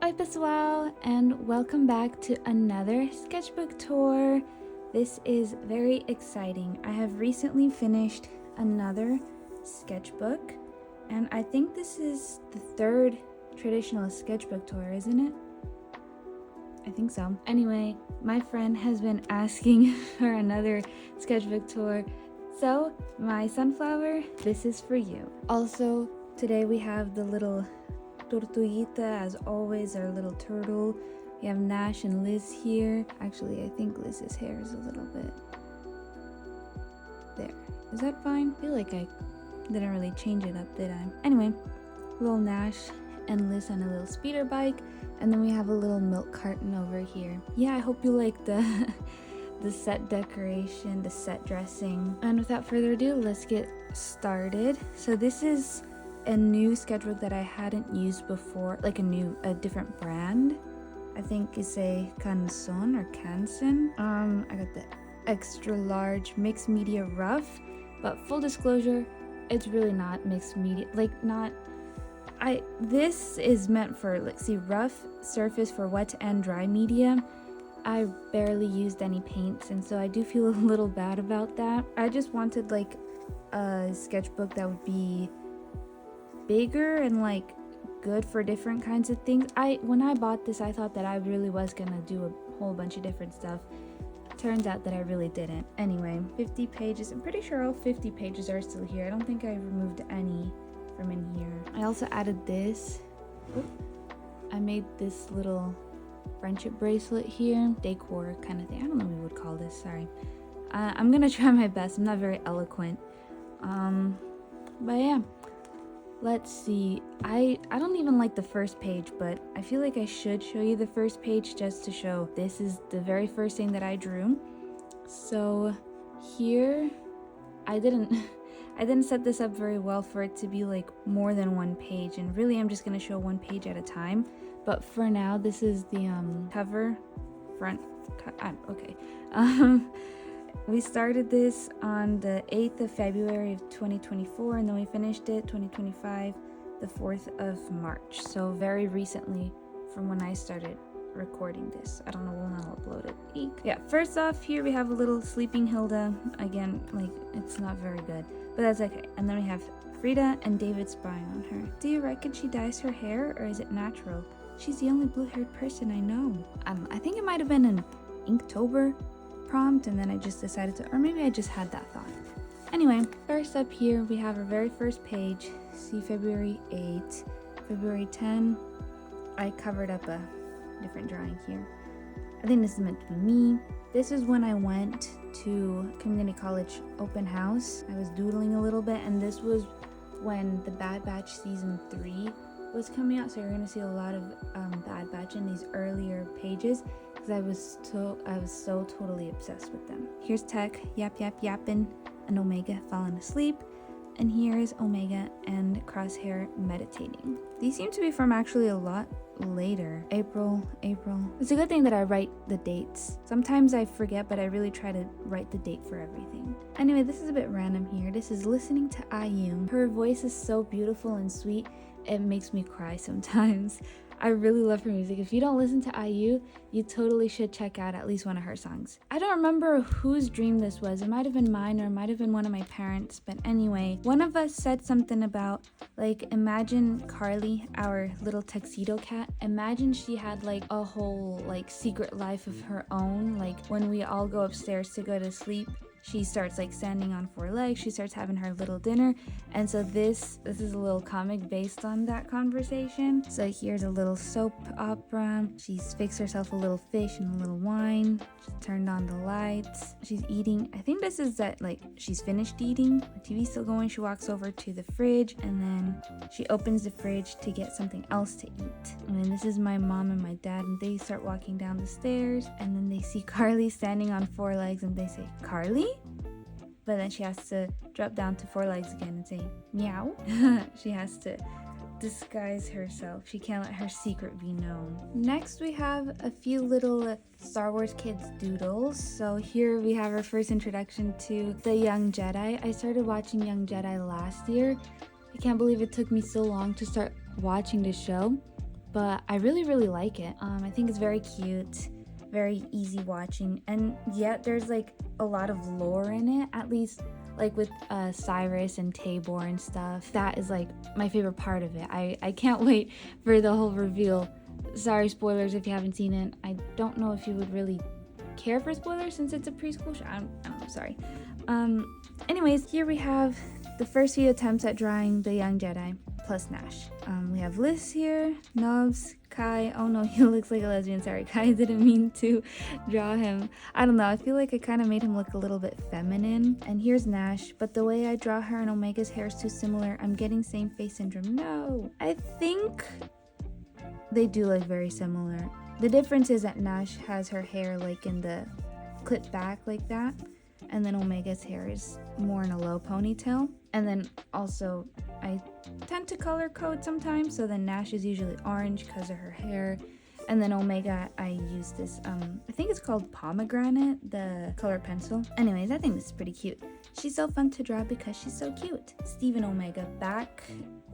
Oi pessoal, and welcome back to another sketchbook tour. This is very exciting. I have recently finished another sketchbook, and I think this is the third traditional sketchbook tour, isn't it? I think so. Anyway, my friend has been asking for another sketchbook tour, so my sunflower, this is for you. Also, today we have the little Tortuguita, as always, our little turtle. We have Nash and Liz here. Actually, I think Liz's hair is a little bit there. Is that fine? I feel like I didn't really change it up, did I? Anyway, little Nash and Liz on a little speeder bike, and then we have a little milk carton over here. Yeah, I hope you like the the set decoration, the set dressing. And without further ado, let's get started. So this is a new sketchbook that I hadn't used before, like a different brand. I think it's a Canson or Canson. I got the extra large mixed media rough, but full disclosure, it's really not mixed media, this is meant for, rough surface for wet and dry media. I barely used any paints, and so I do feel a little bad about that. I just wanted like a sketchbook that would be bigger and good for different kinds of things. When I bought this, I thought that I really was gonna do a whole bunch of different stuff. Turns out that I really didn't. Anyway, 50 pages. I'm pretty sure all 50 pages are still here. I don't think I removed any from in here. I also added this. I made this little friendship bracelet here, decor kind of thing. I don't know what we would call this, sorry. I'm gonna try my best. I'm not very eloquent. But yeah. Let's see, I don't even like the first page, but I feel like I should show you the first page just to show this is the very first thing that I drew. So here, I didn't set this up very well for it to be like more than one page, and really I'm just gonna show one page at a time. But for now, this is the cover, front, okay. We started this on the 8th of February of 2024, and then we finished it 2025, the 4th of March. So very recently from when I started recording this. I don't know when I'll upload it. Eek. Yeah, first off, here we have a little sleeping Hilda. Again, it's not very good, but that's okay. And then we have Frida and David spying on her. Do you reckon she dyes her hair, or is it natural? She's the only blue-haired person I know. I think it might have been an Inktober prompt, and then I just decided to, or maybe I just had that thought. Anyway, first up here we have our very first page. See, February 8, February 10. I covered up a different drawing here. I think this is meant to be me. This is when I went to community college open house. I was doodling a little bit, and this was when the Bad Batch season 3 was coming out, so you're gonna see a lot of Bad Batch in these earlier pages, because I was so totally obsessed with them. Here's Tech yapping, and Omega falling asleep, and here is Omega and Crosshair meditating. These seem to be from actually a lot later. April. It's a good thing that I write the dates. Sometimes I forget, but I really try to write the date for everything. Anyway, this is a bit random here. This is listening to IU. Her voice is so beautiful and sweet, it makes me cry sometimes. I really love her music. If you don't listen to IU, you totally should check out at least one of her songs. I don't remember whose dream this was. It might have been mine, or it might have been one of my parents. But anyway, one of us said something about, imagine Carly, our little tuxedo cat. Imagine she had a whole secret life of her own. When we all go upstairs to go to sleep, she starts standing on 4 legs. She starts having her little dinner. And so this is a little comic based on that conversation. So here's a little soap opera. She's fixed herself a little fish and a little wine. She turned on the lights. She's eating. I think this is that she's finished eating. The TV's still going. She walks over to the fridge, and then she opens the fridge to get something else to eat. And then this is my mom and my dad, and they start walking down the stairs, and then they see Carly standing on 4 legs, and they say, "Carly?" But then she has to drop down to 4 legs again and say, "Meow." She has to disguise herself. She can't let her secret be known. Next, we have a few little Star Wars kids doodles. So here we have our first introduction to the Young Jedi. I started watching Young Jedi last year. I can't believe it took me so long to start watching the show. but I really like it. I think it's very cute, very easy watching, and yet there's like a lot of lore in it, at least like with Cyrus and Tabor and stuff. That is like my favorite part of it. I can't wait for the whole reveal. Sorry, spoilers if you haven't seen it. I don't know if you would really care for spoilers since it's a preschool show. I don't know, sorry. Anyways, here we have the first few attempts at drawing the young Jedi plus Nash. We have Liz here, Nubs, Kai. Oh no, he looks like a lesbian. Sorry, Kai, didn't mean to draw him. I don't know, I feel like I kind of made him look a little bit feminine. And here's Nash, but the way I draw her and Omega's hair is too similar. I'm getting same face syndrome. No, I think they do look very similar. The difference is that Nash has her hair like in the clip back like that, and then Omega's hair is more in a low ponytail. And then also I tend to color code sometimes, so then Nash is usually orange because of her hair, and then Omega I use this I think it's called pomegranate, the color pencil. Anyways, I think this is pretty cute. She's so fun to draw because she's so cute. Stephen Omega, back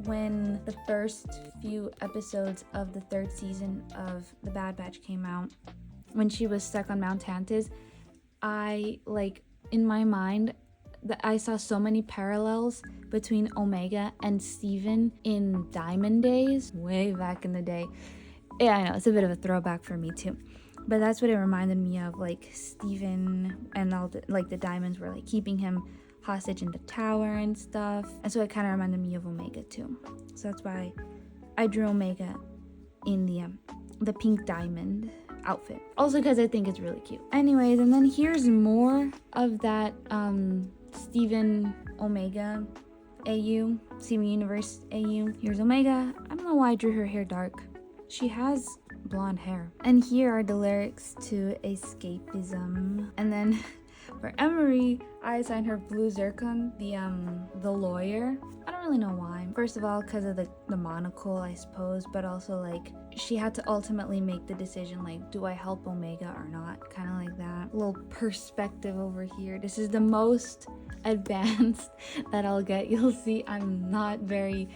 when the first few episodes of the 3rd season of The Bad Batch came out, when she was stuck on Mount Tantiss, I like in my mind that I saw so many parallels between Omega and Steven in Diamond Days, way back in the day. Yeah, I know, it's a bit of a throwback for me too. But that's what it reminded me of, like Steven and all the, like the diamonds were like keeping him hostage in the tower and stuff. And so it kind of reminded me of Omega too. So that's why I drew Omega in the pink diamond outfit. Also because I think it's really cute. Anyways, and then here's more of that Steven Omega AU, Steven Universe AU. Here's Omega. I don't know why I drew her hair dark. She has blonde hair. And here are the lyrics to Escapism. And then for Emery, I assigned her Blue Zircon, the lawyer. I don't really know why. First of all, because of the monocle, I suppose, but also like she had to ultimately make the decision, like, do I help Omega or not? Kind of like that. A little perspective over here. This is the most advanced that I'll get. You'll see I'm not very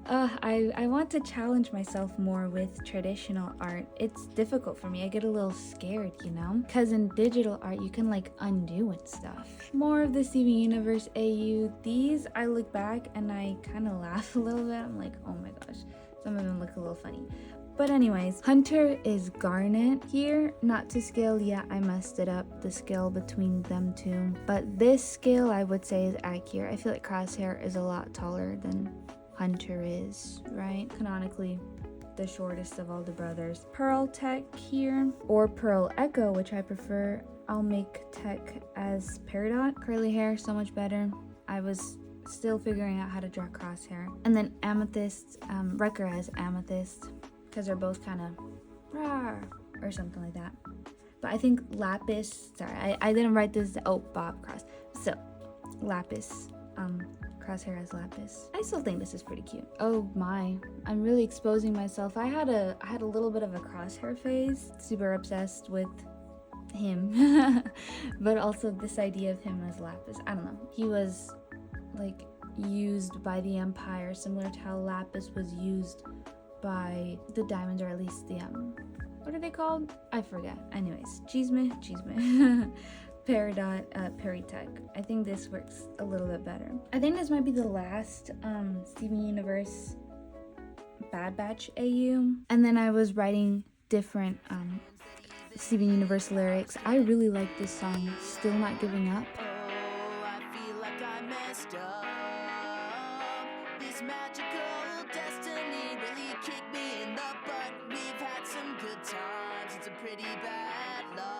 I want to challenge myself more with traditional art. It's difficult for me. I get a little scared, you know? Because in digital art, you can like undo and stuff. More of the Steven Universe AU. These, I look back and I kind of laugh a little bit. I'm like, oh my gosh. Some of them look a little funny. But anyways, Hunter is Garnet here. Not to scale, yeah, I messed it up, the scale between them two. But this scale, I would say, is accurate. I feel like Crosshair is a lot taller than Hunter is, right? Canonically the shortest of all the brothers. Pearl Tech here, or Pearl Echo, which I prefer. I'll make Tech as Peridot. Curly hair, so much better. I was still figuring out how to draw Crosshair. And then Amethyst, Wrecker as Amethyst, because they're both kind of or something like that. But I think Lapis, sorry, I didn't write this, oh, Bob Cross. So, Lapis, Crosshair as Lapis. I still think this is pretty cute. Oh my, I'm really exposing myself. I had a little bit of a Crosshair phase. Super obsessed with him. But also this idea of him as Lapis. I don't know. He was like used by the Empire, similar to how Lapis was used by the Diamonds, or at least the what are they called? I forget. Anyways, Cheeseme. Peridot, Peritech. I think this works a little bit better. I think this might be the last Steven Universe Bad Batch AU. And then I was writing different Steven Universe lyrics. I really like this song, Still Not Giving Up. Oh, I feel like I messed up. This magical destiny really kicked me in the butt. We've had some good times, it's a pretty bad luck.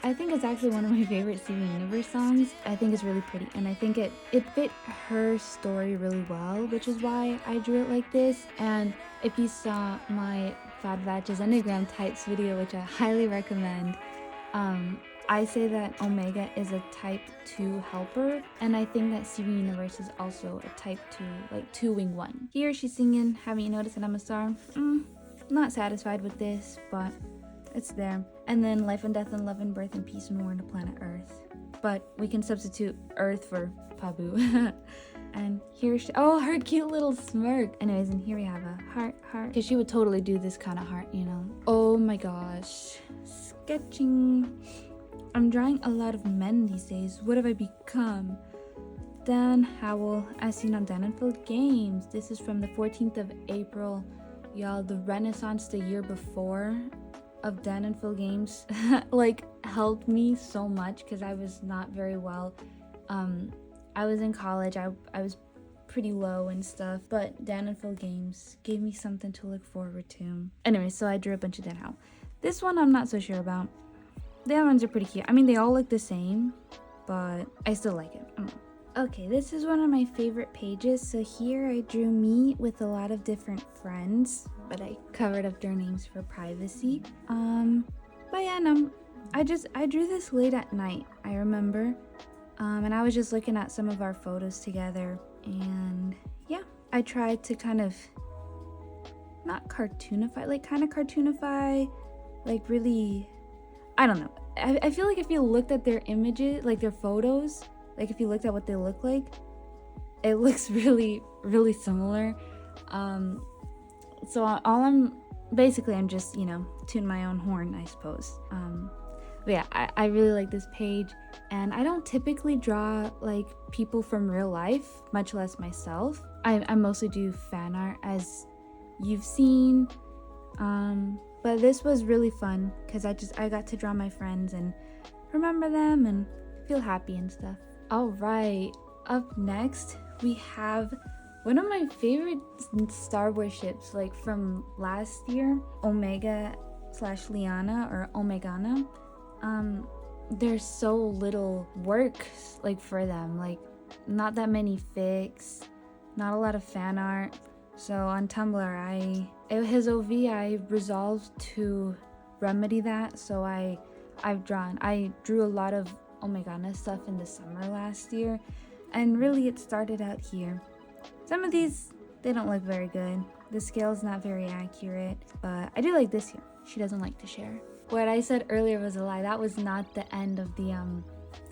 I think it's actually one of my favorite Steven Universe songs. I think it's really pretty, and I think it fit her story really well, which is why I drew it like this. And if you saw my Bad Batch's Enneagram Types video, which I highly recommend, I say that Omega is a type 2 helper, and I think that Steven Universe is also a type 2, like 2-wing 1. Here she's singing Haven't You Noticed That I'm a Star? Not satisfied with this, but it's there. And then Life and Death and Love and Birth and Peace and War on the Planet Earth. But we can substitute Earth for Pabu. And here oh, her cute little smirk. Anyways, and here we have a heart. Because she would totally do this kind of heart, you know. Oh my gosh. Sketching. I'm drawing a lot of men these days. What have I become? Dan Howell, as seen on Danenfield Games. This is from the 14th of April. Y'all, the Renaissance the year before of Danenfield Games like helped me so much because I was not very well. I was in college. I was pretty low and stuff, but Danenfield Games gave me something to look forward to. Anyway, so I drew a bunch of Dan Howell. This one I'm not so sure about. The other ones are pretty cute. I mean, they all look the same, but I still like it. I don't know. Okay, this is one of my favorite pages. So here I drew me with a lot of different friends, but I covered up their names for privacy. But yeah, no, I drew this late at night, I remember. And I was just looking at some of our photos together, and yeah, I tried to kind of not cartoonify, like kind of cartoonify, like really, I don't know. I feel like if you looked at their images, like their photos, like if you looked at what they look like, it looks really, really similar. So I'm just, you know, tooting my own horn, I suppose. But yeah, I really like this page, and I don't typically draw like people from real life, much less myself. I mostly do fan art, as you've seen. But this was really fun because I got to draw my friends and remember them and feel happy and stuff. All right, up next we have one of my favorite Star Wars ships, like from last year, Omega/Liana or Omegana. There's so little work like for them, like not that many fics, not a lot of fan art. So on Tumblr, his OV, I resolved to remedy that. So I drew a lot of Omegana stuff in the summer last year, and really it started out here. Some of these, they don't look very good. The scale's not very accurate, but I do like this here. She doesn't like to share. What I said earlier was a lie. That was not the end of the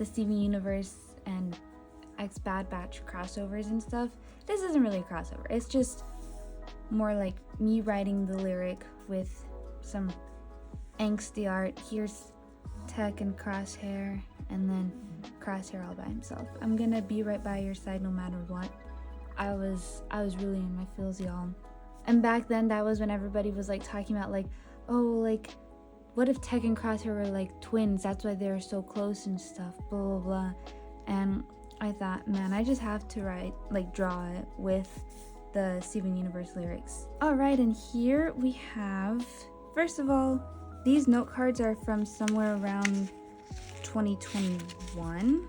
Steven Universe and X Bad Batch crossovers and stuff. This isn't really a crossover. It's just more like me writing the lyric with some angsty art. Here's Tech and Crosshair, and then Crosshair all by himself. I'm gonna be right by your side no matter what. I was really in my feels, y'all. And back then, that was when everybody was like talking about like, oh, like, what if Tech and Crosshair were like twins? That's why they're so close and stuff, blah, blah, blah. And I thought, man, I just have to draw it with the Steven Universe lyrics. All right, and here we have, first of all, these note cards are from somewhere around 2021.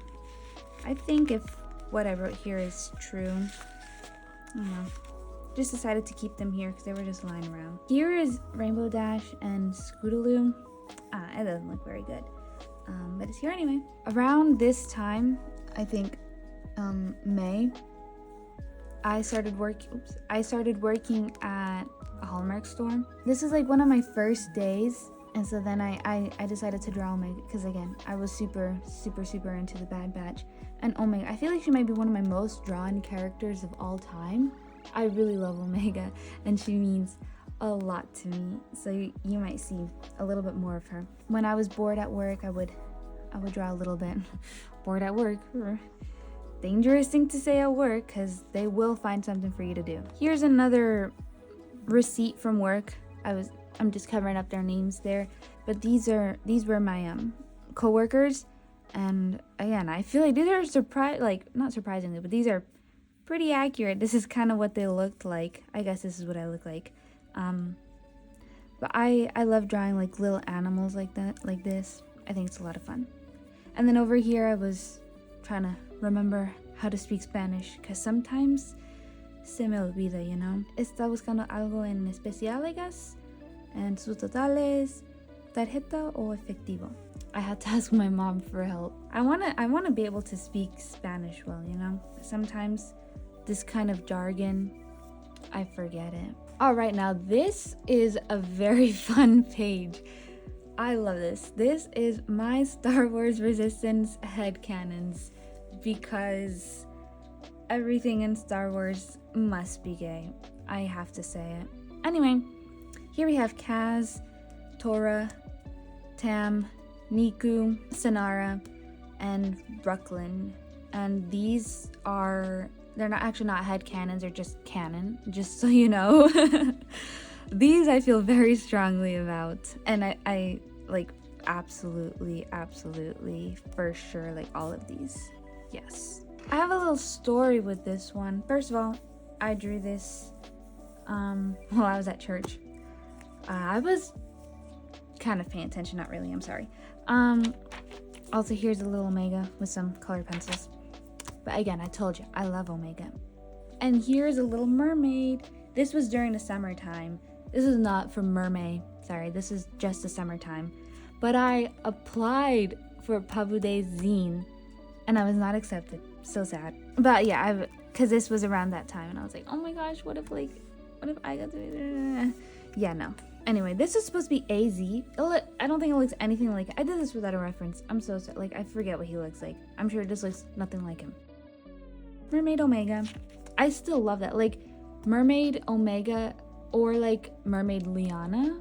I think if what I wrote here is true. I don't know. Just decided to keep them here because they were just lying around. Here is Rainbow Dash and Scootaloo. It doesn't look very good. But it's here anyway. Around this time, I think May, I started working at a Hallmark store. This is like one of my first days, and so then I decided to draw Omega because again, I was super into the Bad Batch. And Omega, I feel like she might be one of my most drawn characters of all time. I really love Omega, and she means a lot to me, so you might see a little bit more of her. When I was bored at work, I would draw a little bit. Bored at work, dangerous thing to say at work, because they will find something for you to do. Here's another receipt from work. I'm just covering up their names there, but these were my co-workers, and again, I feel like these are not surprisingly, but these are pretty accurate. This is kind of what they looked like. I guess this is what I look like. But I love drawing like little animals like that, like this. I think it's a lot of fun. And then over here, I was trying to remember how to speak Spanish, because sometimes se me olvida, you know. Está buscando algo en especial, I guess. And sus totales, tarjeta o efectivo. I had to ask my mom for help. I wanna be able to speak Spanish well, you know. Sometimes this kind of jargon, I forget it. All right, now this is a very fun page. I love this. This is my Star Wars Resistance headcanons, because everything in Star Wars must be gay. I have to say it. Anyway, here we have Kaz, Tora, Tam, Niku, Sonara, and Brooklyn. And these are, they're not actually not headcanons, they're just canon, just so you know. These I feel very strongly about. And I like absolutely, for sure, like all of these. Yes. I have a little story with this one. First of all, I drew this while I was at church. I was kind of paying attention, not really, I'm sorry. Also, here's a little Omega with some colored pencils. But again, I told you, I love Omega. And here's a little mermaid. This was during the summertime. This is not for mermaid, sorry, this is just the summertime. But I applied for Pabuday's zine, and I was not accepted. So sad. But yeah, because this was around that time, and I was like, oh my gosh, what if I got to... Yeah, no. Anyway, this is supposed to be AZ. I don't think it looks anything like... I did this without a reference. I'm so sorry. Like, I forget what he looks like. I'm sure this looks nothing like him. Mermaid Omega. I still love that. Like, Mermaid Omega or, like, Mermaid Liana.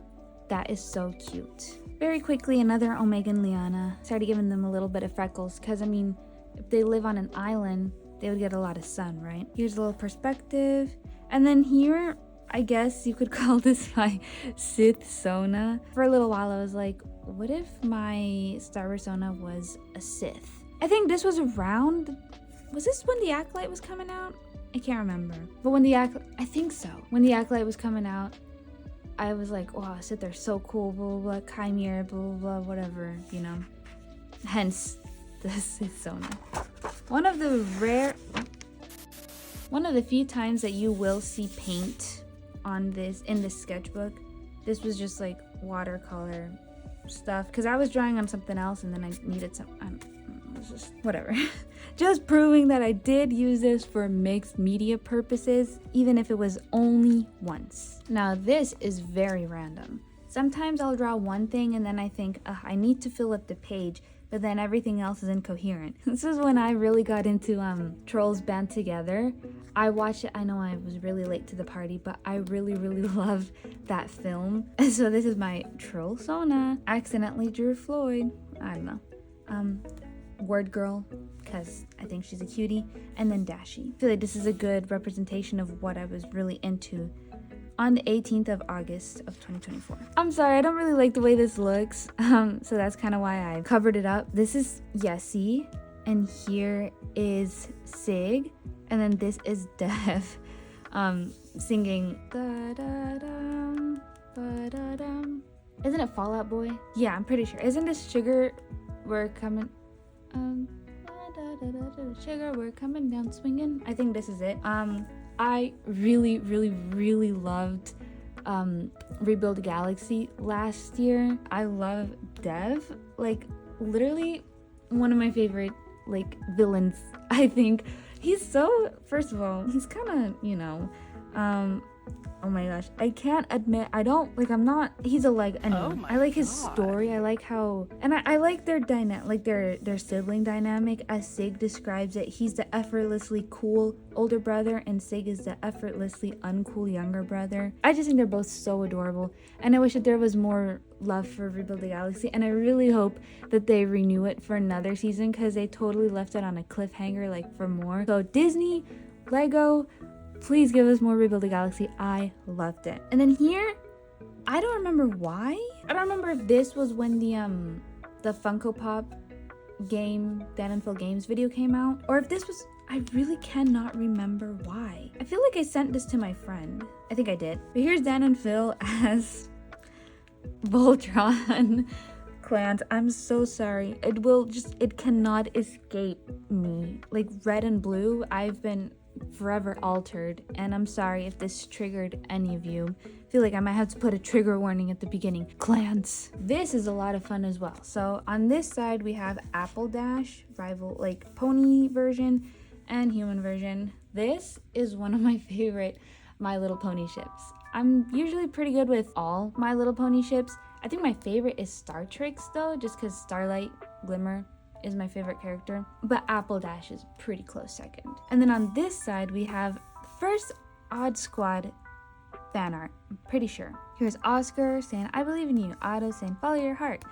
That is so cute. Very quickly, another Omega and Liana. Started giving them a little bit of freckles. Because, I mean, if they live on an island, they would get a lot of sun, right? Here's a little perspective. And then here... I guess you could call this my Sith Sona. For a little while I was like, what if my Star Wars Sona was a Sith? I think this was around, was this when the Acolyte was coming out? I can't remember. But when the Acolyte, I think so. When the Acolyte was coming out, I was like, wow, Sith are so cool, blah, blah, blah, Chimera, blah, blah, blah, whatever, you know. Hence, the Sith Sona. One of the few times that you will see paint on this in this sketchbook. This was just like watercolor stuff because I was drawing on something else and then I needed some it was just whatever. Just proving that I did use this for mixed media purposes, even if it was only once. Now this is very random. Sometimes I'll draw one thing and then I think I need to fill up the page, but then everything else is incoherent. This is when I really got into Trolls Band Together. I watched it, I know I was really late to the party, but I really love that film. So this is my Troll Sona. Accidentally drew Floyd. I don't know. Word Girl, because I think she's a cutie. And then Dashi. I feel like this is a good representation of what I was really into on the 18th of August of 2024. I'm sorry, I don't really like the way this looks. So that's kind of why I covered it up. This is Yessie, and here is Sig. And then this is Dev singing da-da-dum, ba-da-dum. Isn't it Fall Out Boy? Yeah, I'm pretty sure. Isn't this Sugar We're Coming Sugar We're Coming Down Swinging? I think this is it. I really loved Rebuild Galaxy last year. I love Dev. Like, literally one of my favorite like villains, I think. He's so, first of all, he's kind of, you know, oh my gosh, I can't admit, I don't, like, I'm not, he's a leg, anyway. I like his story, I like how, and I like their dynamic, like their sibling dynamic, as Sig describes it. He's the effortlessly cool older brother, and Sig is the effortlessly uncool younger brother. I just think they're both so adorable, and I wish that there was more love for Rebuild the Galaxy, and I really hope that they renew it for another season, because they totally left it on a cliffhanger, like, for more. So Disney, Lego, please give us more Rebuild the Galaxy. I loved it. And then here, I don't remember why. I don't remember if this was when the Funko Pop game, Dan and Phil Games video came out, or if this was, I really cannot remember why. I feel like I sent this to my friend. I think I did. But here's Dan and Phil as Voltron clans. I'm so sorry. It cannot escape me. Like red and blue, I've been forever altered, and I'm sorry if this triggered any of you. I feel like I might have to put a trigger warning at the beginning. Clans. This is a lot of fun as well. So on this side we have Apple Dash, rival, like pony version and human version. This is one of my favorite My Little Pony ships. I'm usually pretty good with all My Little Pony ships. I think my favorite is Star Trix though, just because Starlight, Glimmer is my favorite character, but Apple Dash is pretty close second. And then on this side, we have first Odd Squad fan art, I'm pretty sure. Here's Oscar saying, I believe in you. Otto saying, follow your heart.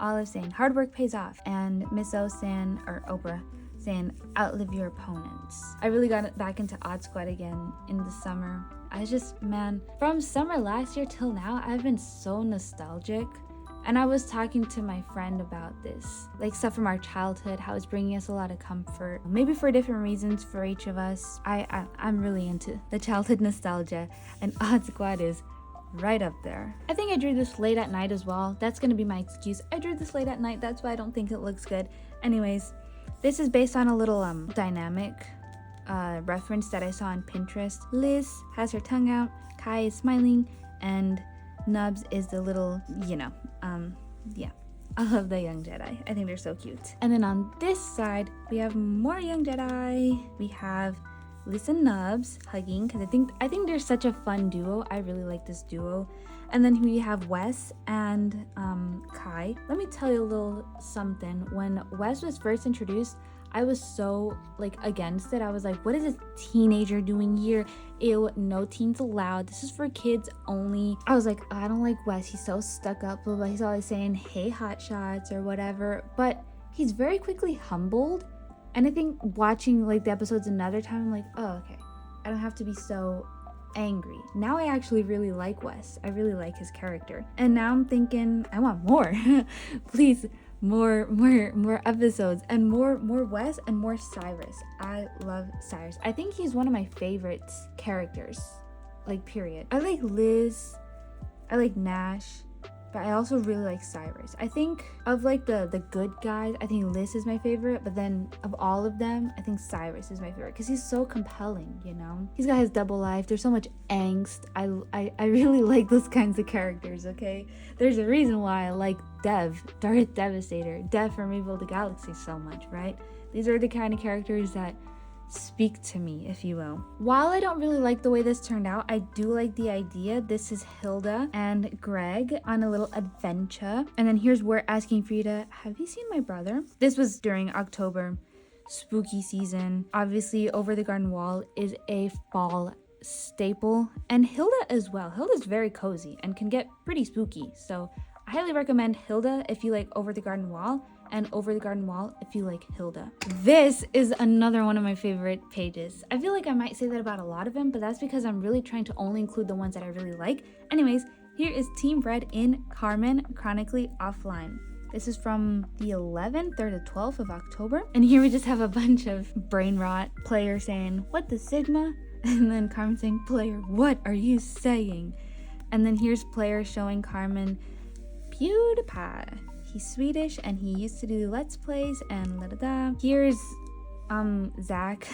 Olive saying, hard work pays off. And Miss O saying, or Oprah, saying, outlive your opponents. I really got back into Odd Squad again in the summer. I just, man, from summer last year till now, I've been so nostalgic. And I was talking to my friend about this, like stuff from our childhood, how it's bringing us a lot of comfort, maybe for different reasons for each of us. I'm really into the childhood nostalgia, and Odd Squad is right up there. I think I drew this late at night as well. That's gonna be my excuse. I drew this late at night, that's why I don't think it looks good. Anyways, this is based on a little dynamic reference that I saw on Pinterest. Liz has her tongue out, Kai is smiling, and Nubs is the little, yeah. I love the young Jedi. I think they're so cute. And then on this side, we have more young Jedi. We have Liz and Nubs hugging, because I think they're such a fun duo. I really like this duo. And then we have Wes and Kai. Let me tell you a little something. When Wes was first introduced, I was so against it. I was like, what is this teenager doing here? Ew, no teens allowed. This is for kids only. I was like, I don't like Wes. He's so stuck up, blah, blah. He's always saying, hey, hot shots or whatever. But he's very quickly humbled. And I think watching the episodes another time, I'm like, oh, okay. I don't have to be so angry. Now I actually really like Wes. I really like his character. And now I'm thinking, I want more. Please, more episodes and more Wes and more Cyrus. I love Cyrus. I think he's one of my favorite characters, period. I like Liz, I like Nash, but I also really like Cyrus. I think of the good guys, I think Liz is my favorite, but then of all of them, I think Cyrus is my favorite because he's so compelling, He's got his double life. There's so much angst. I really like those kinds of characters, okay? There's a reason why I like Darth Devastator, Dev from Rebuild the Galaxy so much, right? These are the kind of characters that speak to me, if you will. While I don't really like the way this turned out, I do like the idea. This is Hilda and Greg on a little adventure. And then here's We're asking for you to, have you seen my brother? This was during October, spooky season. Obviously, Over the Garden Wall is a fall staple. And Hilda as well. Hilda's very cozy and can get pretty spooky. So I highly recommend Hilda if you like Over the Garden Wall, and Over the Garden Wall if you like Hilda. This is another one of my favorite pages. I feel like I might say that about a lot of them, but that's because I'm really trying to only include the ones that I really like. Anyways, here is Team Red in Carmen Chronically Offline. This is from the 11th or the 12th of October. And here we just have a bunch of brain rot. Player saying, what the Sigma? And then Carmen saying, player, what are you saying? And then here's Player showing Carmen PewDiePie. He's Swedish and he used to do Let's Plays and da-da-da. Here's Zach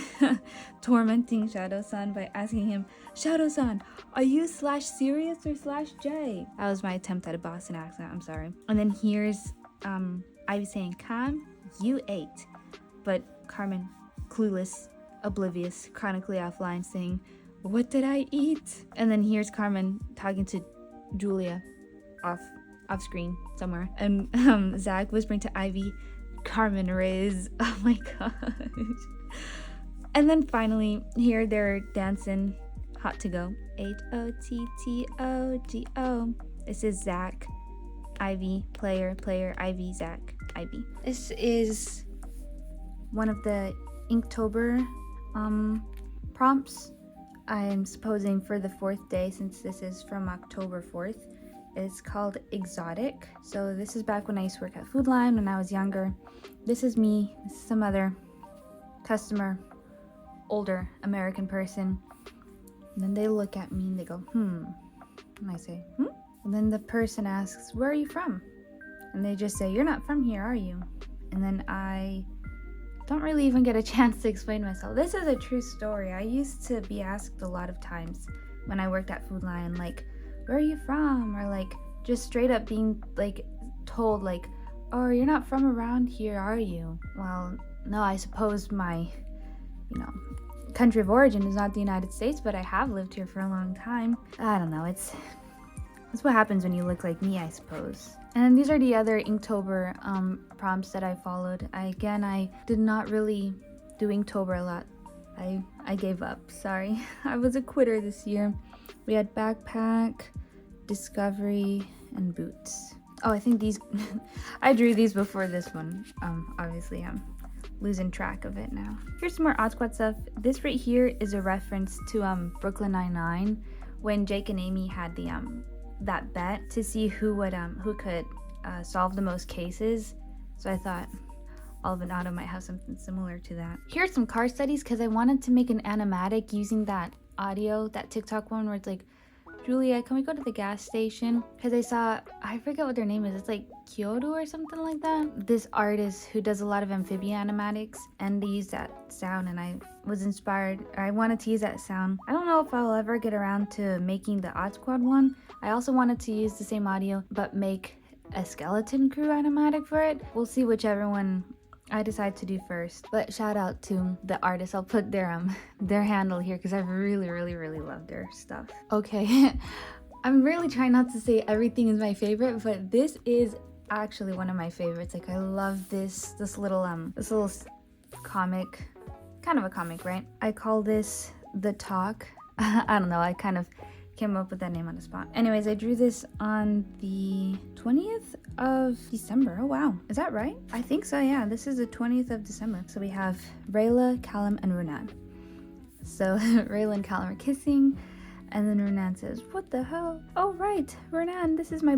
tormenting Shadow-san by asking him, Shadow-san, are you /serious or /J? That was my attempt at a Boston accent, I'm sorry. And then here's Ivy saying, Cam, you ate. But Carmen, clueless, oblivious, chronically offline, saying, what did I eat? And then here's Carmen talking to Julia off screen somewhere, and Zach whispering to Ivy, Carmen Riz. Oh my gosh. And then finally here they're dancing Hot to Go, HOTTOGO. This is Zach, Ivy, player, Ivy, Zach, Ivy. This is one of the Inktober prompts. I am supposing for the 4th day, since this is from October 4th. It's called Exotic. So this is back when I used to work at Food Line when I was younger. This is me. This is some other customer, older American person. And then they look at me and they go, And I say, And then the person asks, where are you from? And they just say, you're not from here, are you? And then I don't really even get a chance to explain myself. This is a true story. I used to be asked a lot of times when I worked at Food Line, where are you from? Or just straight up being told oh, you're not from around here, are you? Well, no, I suppose my country of origin is not the United States, but I have lived here for a long time. I don't know, it's That's what happens when you look like me, I suppose. And these are the other Inktober prompts that I followed. I did not really do Inktober a lot. I gave up, sorry. I was a quitter this year. We had backpack, discovery, and boots. Oh, I think these, I drew these before this one. Obviously I'm losing track of it now. Here's some more Odd Squad stuff. This right here is a reference to Brooklyn Nine-Nine, when Jake and Amy had the that bet to see who could solve the most cases. So I thought Alvin Otto might have something similar to that. Here's some car studies because I wanted to make an animatic using that audio, that TikTok one where it's like, Julia, can we go to the gas station? Because I forget what their name is. It's like Kyoto or something like that. This artist who does a lot of amphibian animatics, and they use that sound, and I was inspired. I wanted to use that sound. I don't know if I'll ever get around to making the Odd Squad one. I also wanted to use the same audio, but make a skeleton crew animatic for it. We'll see whichever one I decide to do first. But shout out to the artist. I'll put their handle here because I really love their stuff. Okay. I'm really trying not to say everything is my favorite, but this is actually one of my favorites. Like, I love this little comic, kind of a comic, right? I call this The Talk. I don't know, I kind of came up with that name on the spot. Anyways, I drew this on the 20th of December. Oh wow, is that right? I think so, yeah. This is the 20th of December. So we have Rayla, Callum, and Renan. So Rayla and Callum are kissing, and then Renan says, "What the hell? Oh right, Renan, this is my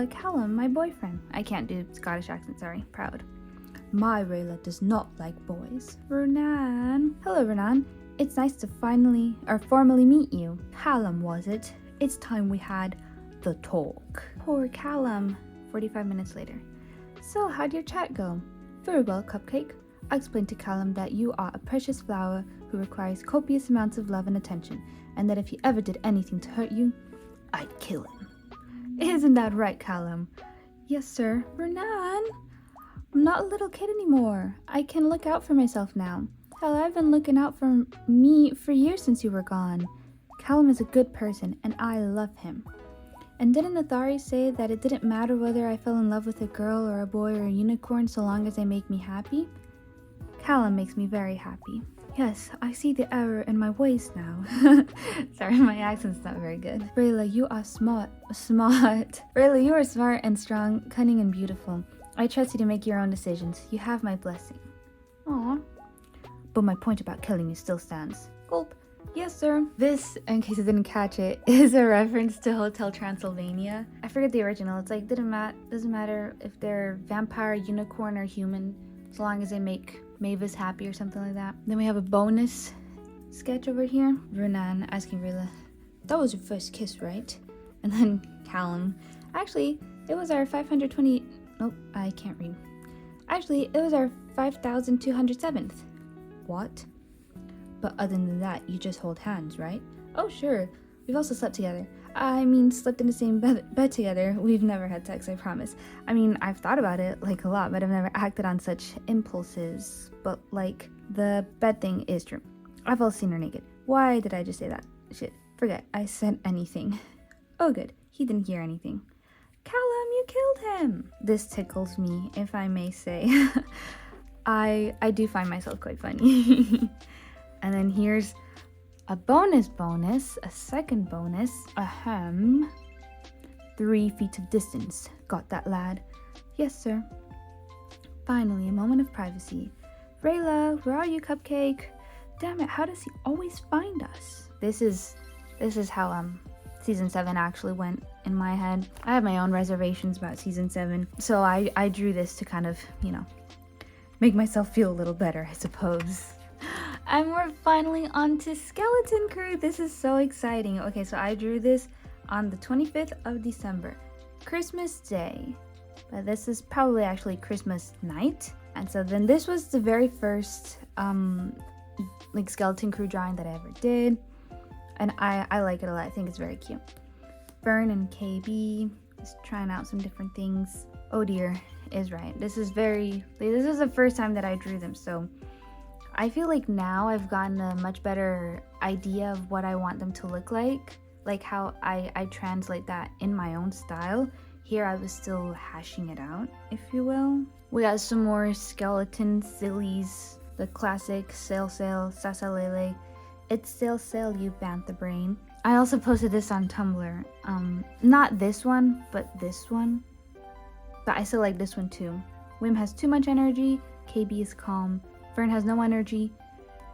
Callum, my boyfriend." I can't do Scottish accent, sorry, proud. "My Rayla does not like boys." Renan. "Hello, Renan. It's nice to formally meet you." "Callum, was it? It's time we had the talk." Poor Callum. 45 minutes later. "So, how'd your chat go?" "Very well, Cupcake. I explained to Callum that you are a precious flower who requires copious amounts of love and attention, and that if he ever did anything to hurt you, I'd kill him." "Isn't that right, Callum?" "Yes, sir." "Renan, I'm not a little kid anymore. I can look out for myself now. Hell, I've been looking out for me for years since you were gone. Callum is a good person, and I love him. And didn't Athari say that it didn't matter whether I fell in love with a girl or a boy or a unicorn so long as they make me happy? Callum makes me very happy. Yes, I see the error in my ways now." Sorry, my accent's not very good. "Rayla, you are smart. Rayla, you are smart and strong, cunning and beautiful. I trust you to make your own decisions. You have my blessing." Aww. "But my point about killing you still stands." Gulp. "Yes, sir." This, in case you didn't catch it, is a reference to Hotel Transylvania. I forget the original. It's like, doesn't matter if they're vampire, unicorn, or human, so long as they make Mavis happy or something like that. Then we have a bonus sketch over here. Renan asking Rayla, "That was your first kiss, right?" And then Callum, "Actually, it was our 520... Nope, I can't read. Actually, it was our 5,207th. "What? But other than that, you just hold hands, right?" "Oh, sure. We've also slept together. I mean, slept in the same bed together. We've never had sex, I promise. I mean, I've thought about it, like, a lot, but I've never acted on such impulses. But, like, the bed thing is true. I've also seen her naked. Why did I just say that? Shit, forget I said anything." "Oh, good. He didn't hear anything." "Callum, you killed him." This tickles me, if I may say. I do find myself quite funny. And then here's a bonus, a second bonus. 3 feet of distance. Got that, lad?" "Yes, sir." Finally, a moment of privacy. "Rayla, where are you, Cupcake? Damn it, how does he always find us?" This is how season 7 actually went in my head. I have my own reservations about season 7, so I drew this to kind of, make myself feel a little better, I suppose. And we're finally on to Skeleton Crew. This is so exciting. Okay, so I drew this on the 25th of December, Christmas Day. But this is probably actually Christmas night. And so then this was the very first Skeleton Crew drawing that I ever did. And I like it a lot. I think it's very cute. Fern and KB is trying out some different things. Oh dear is right. This is the first time that I drew them, so I feel like now I've gotten a much better idea of what I want them to look like like how I translate that in my own style. Here I was still hashing it out, if you will. We got some more skeleton sillies, the classic Sail Sail, Sasalele. It's Sail Sail, you bantha brain. I also posted this on Tumblr. Not this one, but this one. But I still like this one too. Wim has too much energy, KB is calm, Fern has no energy,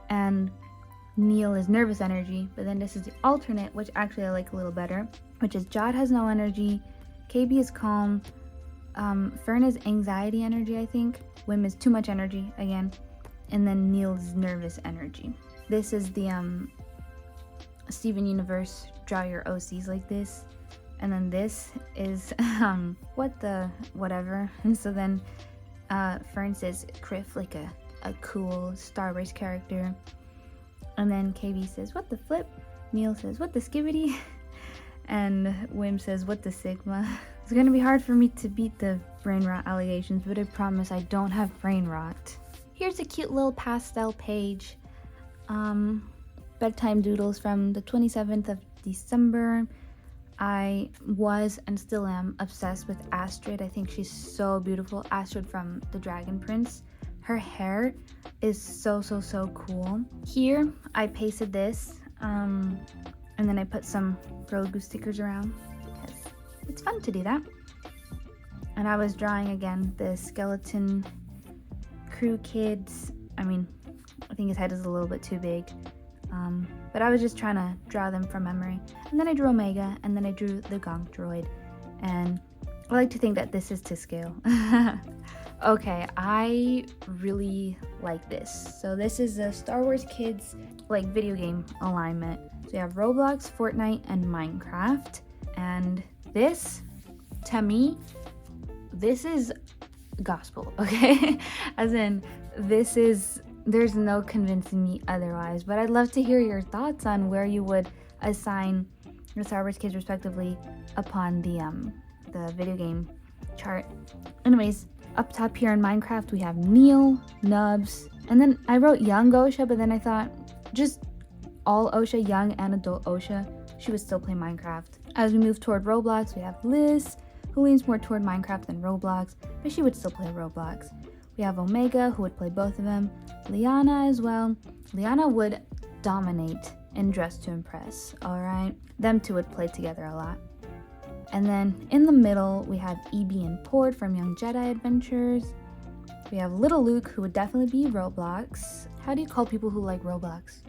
and Neil is nervous energy. But then this is the alternate, which actually I like a little better, which is Jod has no energy, KB is calm, Fern is anxiety energy, I think. Wim is too much energy again, and then Neil's nervous energy. This is the Steven Universe, draw your OCs like this. And then this is what the whatever. And so then Fern says Criff, like a cool Star Wars character. And then KB says what the flip. Neil says what the skibbity. And Wim says what the sigma. It's gonna be hard for me to beat the brain rot allegations, but I promise I don't have brain rot. Here's a cute little pastel page. Bedtime doodles from the 27th of December. I was and still am obsessed with Astrid. I think she's so beautiful. Astrid from The Dragon Prince. Her hair is so cool. Here I pasted this and then I put some Grogu stickers around because it's fun to do that. And I was drawing again the skeleton crew kids. I mean, I think his head is a little bit too big. But I was just trying to draw them from memory. And then I drew Omega, and then I drew the Gonk droid. And I like to think that this is to scale. Okay, I really like this. So this is the Star Wars Kids like video game alignment. So you have Roblox, Fortnite, and Minecraft. And this, to me, this is gospel, okay? As in, this is, there's no convincing me otherwise. But I'd love to hear your thoughts on where you would assign the Star Wars Kids respectively upon the video game chart. Anyways, up top here in Minecraft we have Neil, Nubs, and then I wrote young Osha, but then I thought just all Osha, young and adult Osha, she would still play Minecraft. As we move toward Roblox, we have Liz, who leans more toward Minecraft than Roblox, but she would still play Roblox. We have Omega, who would play both of them, Liana as well. Liana would dominate in Dress to Impress, alright? Them two would play together a lot. And then in the middle, we have E.B. and Port from Young Jedi Adventures. We have Little Luke, who would definitely be Roblox. How do you call people who like Roblox?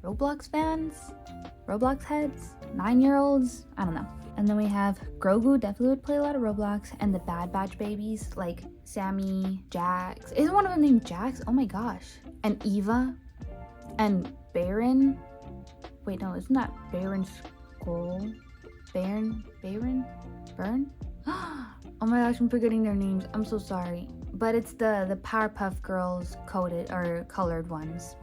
Roblox fans? Roblox heads? 9-year-olds? I don't know. And then we have Grogu, definitely would play a lot of Roblox. And the Bad Batch babies, like Sammy, Jax. Isn't one of them named Jax? Oh my gosh. And Eva. And Baron. Wait, no, isn't that Baron Skull? Bern? Oh my gosh, I'm forgetting their names. I'm so sorry. But it's the Powerpuff Girls coded or colored ones.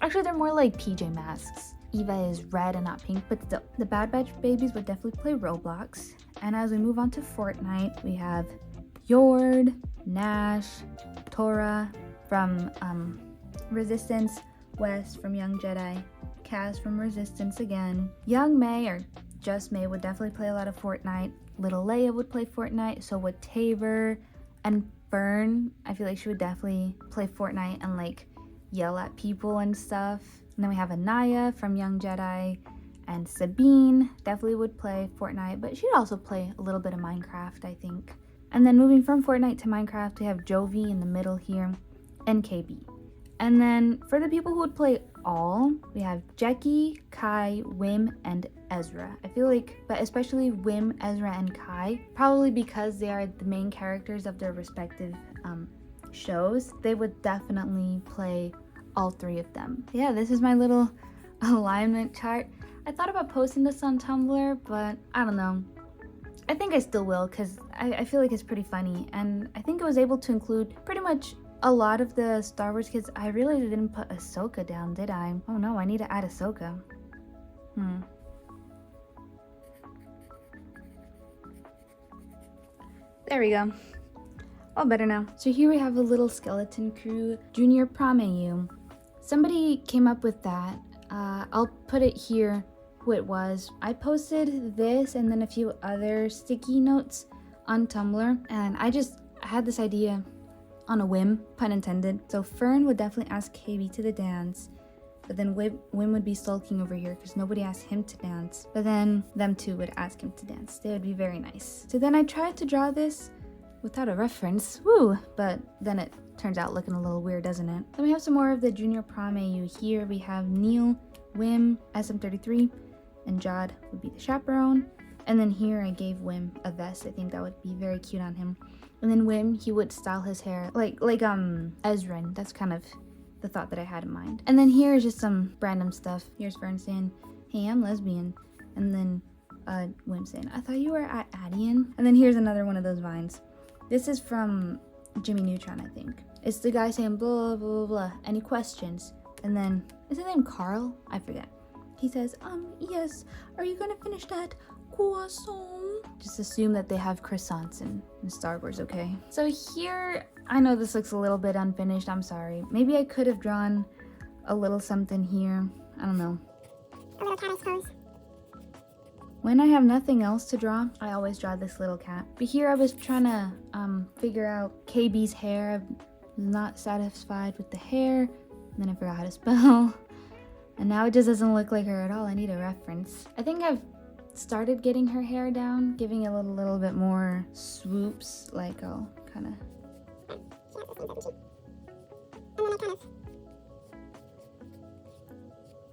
Actually, they're more like PJ Masks. Eva is red and not pink, but still. The Bad Batch babies would definitely play Roblox. And as we move on to Fortnite, we have Yord, Nash, Tora from Resistance, Wes from Young Jedi, Kaz from Resistance again. Young May, or Just May, would definitely play a lot of Fortnite. Little Leia would play Fortnite, so would Tabor. And Fern, I feel like she would definitely play Fortnite and like yell at people and stuff. And then we have Anaya from Young Jedi, and Sabine definitely would play Fortnite, but she'd also play a little bit of Minecraft, I think. And then moving from Fortnite to Minecraft, we have Jovi in the middle here, and KB. And then for the people who would play all, we have Jackie, Kai, Wim, and Ezra. I feel like, but especially Wim, Ezra, and Kai, probably because they are the main characters of their respective shows, they would definitely play all three of them. Yeah, this is my little alignment chart. I thought about posting this on Tumblr, but I don't know. I think I still will because I feel like it's pretty funny, and I think I was able to include pretty much a lot of the Star Wars kids. I realized I didn't put Ahsoka down, did I? Oh no, I need to add Ahsoka. There we go. All better now. So here we have a little skeleton crew, Junior Prameyu. Somebody came up with that. I'll put it here who it was. I posted this and then a few other sticky notes on Tumblr, and I had this idea on a whim, pun intended. So Fern would definitely ask KB to the dance, but then Wim would be sulking over here because nobody asked him to dance. But then them two would ask him to dance. They would be very nice. So then I tried to draw this without a reference, woo! But then it turns out looking a little weird, doesn't it? Then we have some more of the junior prom AU here. We have Neil, Wim, SM33, and Jod would be the chaperone. And then here I gave Wim a vest. I think that would be very cute on him. And then Wim, he would style his hair like Ezra. That's kind of the thought that I had in mind. And then here is just some random stuff. Here's Fern saying, hey, I'm lesbian. And then Wim saying, I thought you were at Adian. And then here's another one of those vines. This is from Jimmy Neutron, I think. It's the guy saying blah, blah, blah, blah. Any questions? And then, is his name Carl? I forget. He says, yes. Are you gonna finish that croissant? Just assume that they have croissants in Star Wars, okay? So here, I know this looks a little bit unfinished. I'm sorry. Maybe I could have drawn a little something here. I don't know. A little cat, I suppose. When I have nothing else to draw, I always draw this little cat. But here I was trying to figure out KB's hair. I'm not satisfied with the hair. And then I forgot how to spell. And now it just doesn't look like her at all. I need a reference. I think I've started getting her hair down, giving it a little bit more swoops. Like I'll kind of...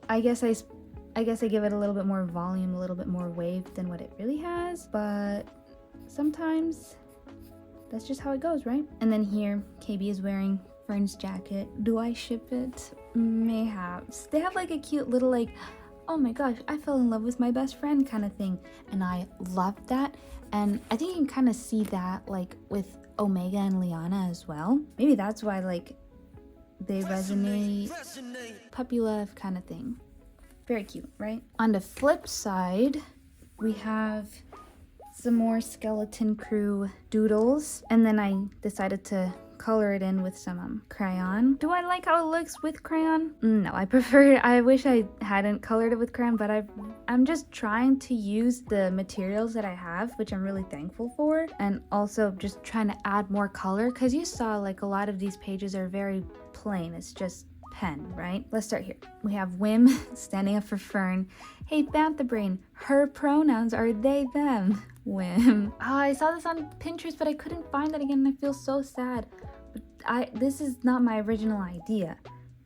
I guess I give it a little bit more volume, a little bit more wave than what it really has, but sometimes that's just how it goes, right? And then here, KB is wearing Fern's jacket. Do I ship it? Mayhaps. They have like a cute little like, oh my gosh, I fell in love with my best friend kind of thing, and I loved that. And I think you can kind of see that like with Omega and Liana as well. Maybe that's why like they resonate. Puppy love kind of thing. Very cute, right? On the flip side, we have some more Skeleton Crew doodles, and then I decided to color it in with some crayon. Do I like how it looks with crayon? No, I wish I hadn't colored it with crayon, but I'm just trying to use the materials that I have, which I'm really thankful for, and also just trying to add more color, because you saw like a lot of these pages are very plain. It's just pen, right? Let's start here. We have Wim standing up for Fern. Hey, Bantha Brain, her pronouns are they, them. Wim. Oh, I saw this on Pinterest, but I couldn't find it again, and I feel so sad. This is not my original idea.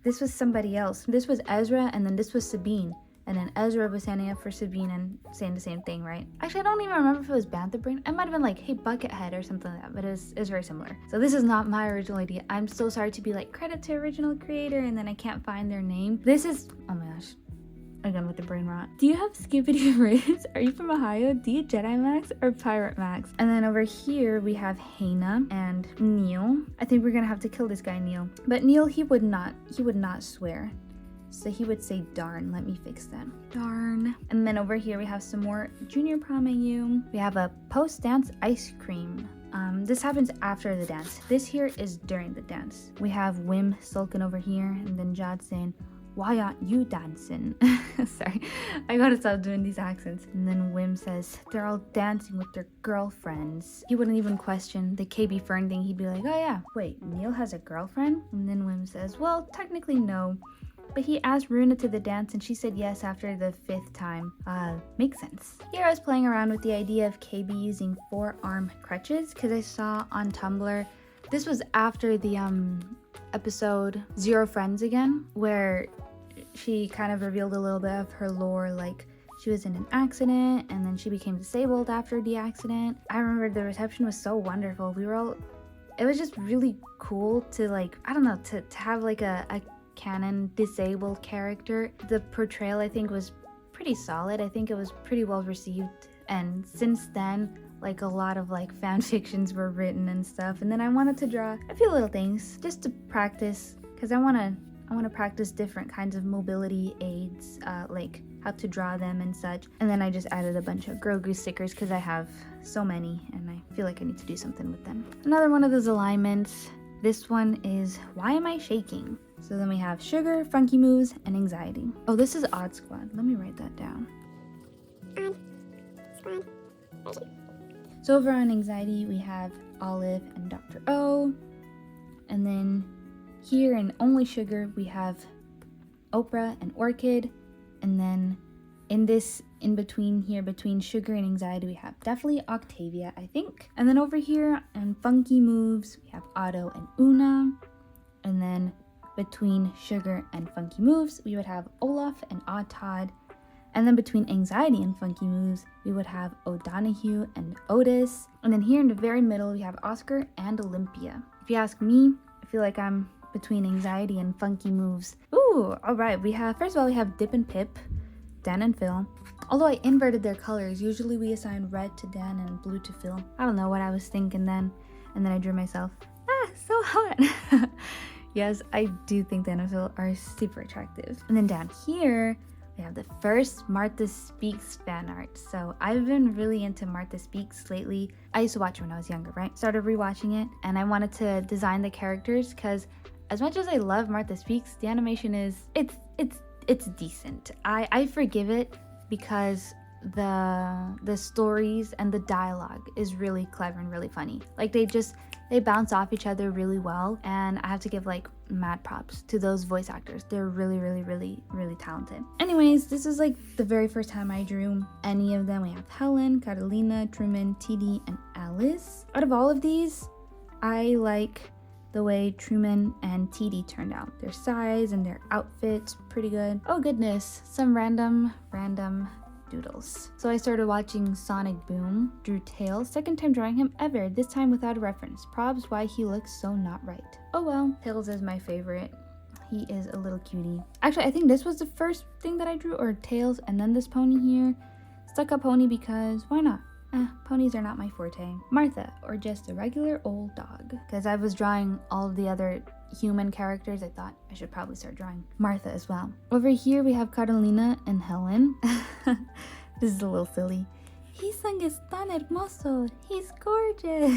This was somebody else. This was Ezra, and then this was Sabine. And then Ezra was standing up for Sabine and saying the same thing, right? Actually, I don't even remember if it was Bantha Brain. I might have been like, hey, Buckethead or something like that, but it's very similar. So this is not my original idea. I'm so sorry to be like, credit to original creator, and then I can't find their name. This is, oh my gosh. Again with the brain rot. Do you have Skibbity Riz? Are you from Ohio? Do you Jedi Max or Pirate Max? And then over here we have Hannah and Neil. I think we're gonna have to kill this guy, Neil. But Neil, he would not swear. So he would say darn. Let me fix that. Darn. And then over here we have some more Junior Prom AU. We have a post-dance ice cream. This happens after the dance. This here is during the dance. We have Wim sulking over here, and then Jod saying, why aren't you dancing? Sorry, I gotta stop doing these accents. And then Wim says, they're all dancing with their girlfriends. He wouldn't even question the KB Fern thing. He'd be like, oh yeah, wait, Neil has a girlfriend? And then Wim says, well, technically no. But he asked Runa to the dance and she said yes after the 5th time. Makes sense. Here I was playing around with the idea of KB using 4-arm crutches because I saw on Tumblr, this was after the episode Zero Friends Again, where she kind of revealed a little bit of her lore, like she was in an accident and then she became disabled after the accident. I remember the reception was so wonderful. It was just really cool to like, I don't know, to have like a canon disabled character. The portrayal I think was pretty solid. I think it was pretty well received, and since then like a lot of like fan fictions were written and stuff. And then I wanted to draw a few little things just to practice, because I want to practice different kinds of mobility aids, like how to draw them and such. And then I just added a bunch of Grogu stickers because I have so many and I feel like I need to do something with them. Another one of those alignments. This one is Why Am I Shaking? So then we have Sugar, Funky Moves, and Anxiety. Oh, this is Odd Squad. Let me write that down. So over on anxiety, we have Olive and Dr. O. And then here in only sugar, we have Oprah and Orchid. And then in between here, between sugar and anxiety, we have definitely Octavia, I think. And then over here in funky moves, we have Otto and Una. And then between sugar and funky moves, we would have Olaf and Odd Todd. And then between anxiety and funky moves, we would have O'Donoghue and Otis. And then here in the very middle, we have Oscar and Olympia. If you ask me, I feel like I'm between anxiety and funky moves. Ooh, all right. First of all, we have Dip and Pip, Dan and Phil. Although I inverted their colors, usually we assign red to Dan and blue to Phil. I don't know what I was thinking then. And then I drew myself. Ah, so hot. Yes, I do think Dan and Phil are super attractive. And then down here, we have the first Martha Speaks fan art. So I've been really into Martha Speaks lately. I used to watch it when I was younger, right? Started rewatching it, and I wanted to design the characters because as much as I love Martha Speaks, the animation it's decent. I forgive it because the stories and the dialogue is really clever and really funny. Like they bounce off each other really well, and I have to give like mad props to those voice actors. They're really, really, really, really talented. Anyways, this is like the very first time I drew any of them. We have Helen, Catalina, Truman, TD, and Alice. Out of all of these, I like the way Truman and TD turned out. Their size and their outfits, pretty good. Oh goodness, some random doodles. So I started watching Sonic Boom, drew Tails, second time drawing him ever, this time without a reference. Probs why he looks so not right. Oh well, Tails is my favorite. He is a little cutie. Actually, I think this was the first thing that I drew, or Tails, and then this pony here. Stuck up pony because why not? Ponies are not my forte. Martha, or just a regular old dog. Because I was drawing all of the other human characters, I thought I should probably start drawing Martha as well. Over here we have Catalina and Helen. This is a little silly. Hisang es tan hermoso. He's gorgeous.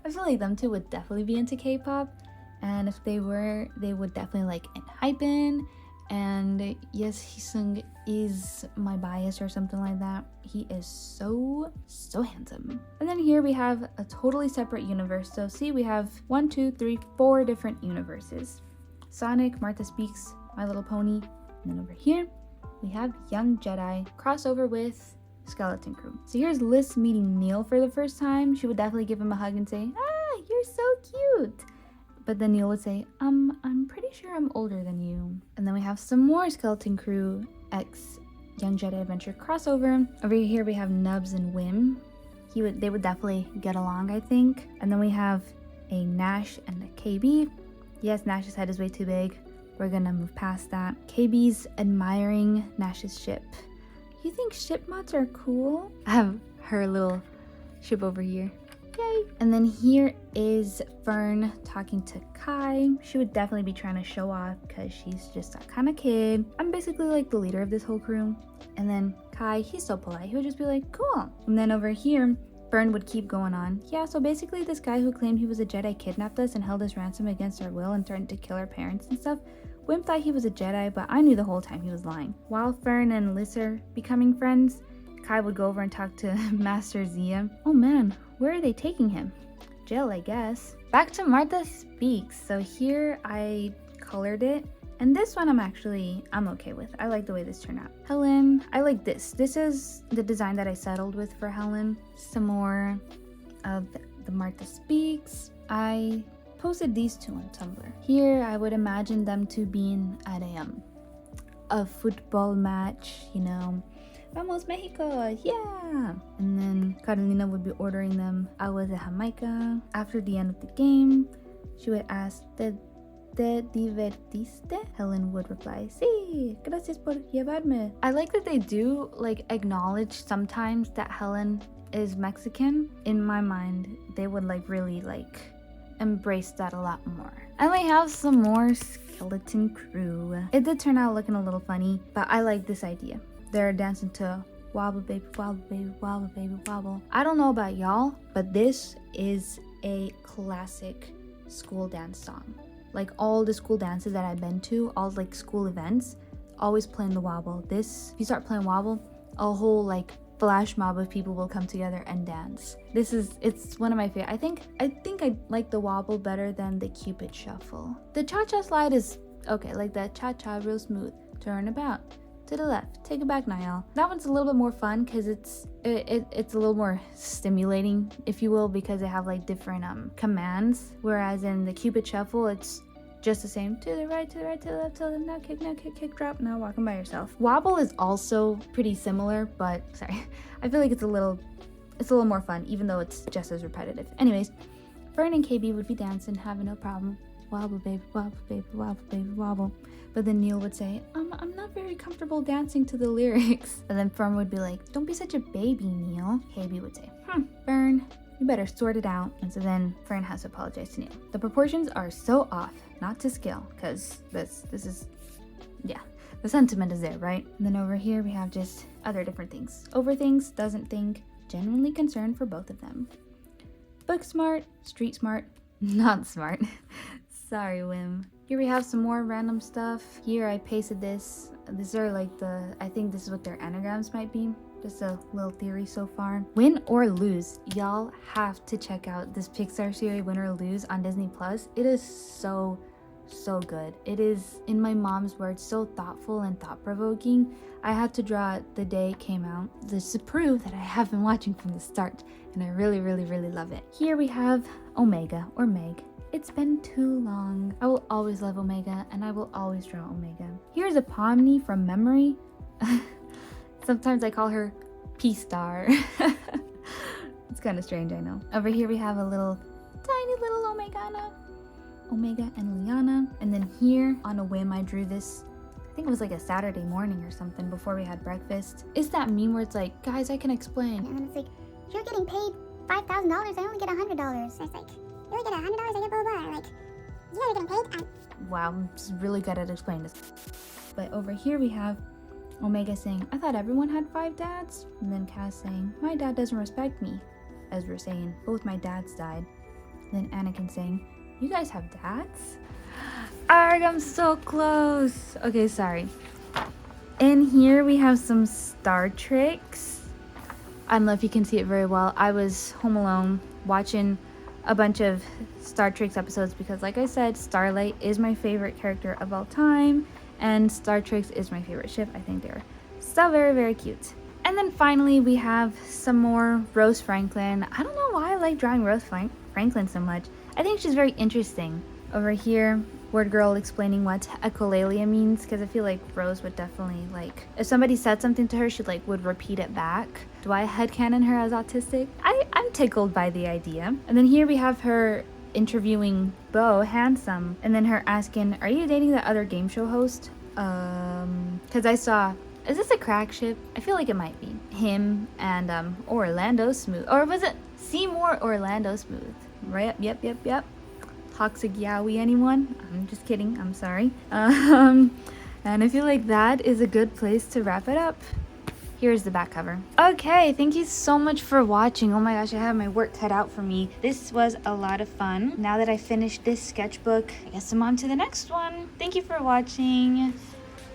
I feel like them two would definitely be into K-pop. And if they were, they would definitely like Hypen. And yes, Hisung is my bias or something like that. He is so handsome. And then here we have a totally separate universe. So see, we have 1, 2, 3, 4 different universes. Sonic, Martha Speaks, My Little Pony. And then over here, we have Young Jedi crossover with Skeleton Crew. So here's Liz meeting Neil for the first time. She would definitely give him a hug and say, "Ah, you're so cute." But then Neil would say, I'm pretty sure I'm older than you. And then we have some more Skeleton Crew X Young Jedi Adventure crossover. Over here we have Nubs and Wim. They would definitely get along, I think. And then we have a Nash and a KB. Yes, Nash's head is way too big. We're gonna move past that. KB's admiring Nash's ship. You think ship mods are cool? I have her little ship over here. Yay! And then here is Fern talking to Kai. She would definitely be trying to show off because she's just that kind of kid. I'm basically like the leader of this whole crew. And then Kai, he's so polite. He would just be like, cool. And then over here, Fern would keep going on. Yeah, so basically this guy who claimed he was a Jedi kidnapped us and held us ransom against our will and threatened to kill our parents and stuff. Wimp thought he was a Jedi, but I knew the whole time he was lying. While Fern and Liz are becoming friends, Kai would go over and talk to Master Zia. Oh man, where are they taking him? Jail, I guess. Back to Martha Speaks. So here I colored it. And this one I'm okay with. I like the way this turned out. Helen, I like this. This is the design that I settled with for Helen. Some more of the Martha Speaks. I posted these two on Tumblr. Here I would imagine them two being at a football match, you know. Vamos Mexico, yeah! And then Carolina would be ordering them agua de Jamaica. After the end of the game, she would ask, ¿Te divertiste? Helen would reply, sí, gracias por llevarme. I like that they do like acknowledge sometimes that Helen is Mexican. In my mind, they would like really like embrace that a lot more. And we have some more Skeleton Crew. It did turn out looking a little funny, but I like this idea. They're dancing to wobble baby, wobble baby, wobble baby, wobble. I don't know about y'all, but this is a classic school dance song. Like all the school dances that I've been to, all like school events, always playing the wobble. This, if you start playing wobble, a whole like flash mob of people will come together and dance. It's one of my favorite. I think I like the wobble better than the Cupid shuffle. The cha-cha slide is okay, like the cha-cha, real smooth. Turn about to the left, take it back, Niall. That one's a little bit more fun because it's a little more stimulating, if you will, because they have like different commands. Whereas in the Cupid shuffle, it's just the same. To the right, to the right, to the left, to the now kick, drop, now walking by yourself. Wobble is also pretty similar, but sorry, I feel like it's a little more fun, even though it's just as repetitive. Anyways, Fern and KB would be dancing, having no problem. Wobble baby, wobble baby, wobble baby, wobble. But then Neil would say, I'm not very comfortable dancing to the lyrics. And then Fern would be like, don't be such a baby, Neil. KB would say, Fern, you better sort it out. And so then Fern has to apologize to Neil. The proportions are so off, not to scale, because this is, yeah, the sentiment is there, right? And then over here we have just other different things. Overthinks, doesn't think, genuinely concerned for both of them. Book smart, street smart, not smart. Sorry, Wim. Here we have some more random stuff. Here I pasted this. These are like I think this is what their anagrams might be. Just a little theory so far. Win or lose. Y'all have to check out this Pixar series, Win or Lose, on Disney Plus. It is so good. It is, in my mom's words, so thoughtful and thought-provoking. I had to draw it the day it came out. This to prove that I have been watching from the start, and I really love it. Here we have Omega, or Meg. It's been too long. I will always love Omega, and I will always draw Omega. Here's a Pomni from memory. Sometimes I call her P-Star. It's kind of strange, I know. Over here we have a tiny little Omega and Liana. And then here, on a whim, I drew this. I think it was like a Saturday morning or something before we had breakfast. It's that meme where it's like, guys, I can explain. And then it's like, you're getting paid $5,000, I only get $100. So it's like, you only get $100, I get blah blah. Like, you know you're getting paid. Wow, I'm just really good at explaining this. But over here we have Omega saying, I thought everyone had 5 dads. And then Cass saying, my dad doesn't respect me. Ezra saying, both my dads died. And then Anakin saying, you guys have dads? Arg, I'm so close. Okay, sorry. In here we have some Star Treks. I don't know if you can see it very well. I was home alone watching a bunch of Star Trek episodes because, like I said, Starlight is my favorite character of all time, and Star Trek is my favorite ship. I think they're so very cute. And then finally we have some more Rose Franklin. I don't know why I like drawing Rose Franklin so much. I think she's very interesting. Over here, Word Girl explaining what echolalia means, because I feel like Rose would definitely, like, if somebody said something to her, she would repeat it back. Do I headcanon her as autistic? I'm tickled by the idea. And then here we have her interviewing Bo Handsome, and then her asking, are you dating the other game show host? Because I saw, is this a crack ship? I feel like it might be. Him and Orlando Smooth. Or was it Seymour Orlando Smooth? Right? Yep. Toxic yaoi, anyone? I'm just kidding, I'm sorry. And I feel like that is a good place to wrap it up. Here's the back cover. Okay, thank you so much for watching. Oh my gosh, I have my work cut out for me. This was a lot of fun. Now that I finished this sketchbook, I guess I'm on to the next one. Thank you for watching.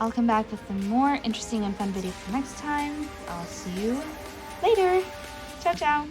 I'll come back with some more interesting and fun videos for next time. I'll see you later. Ciao.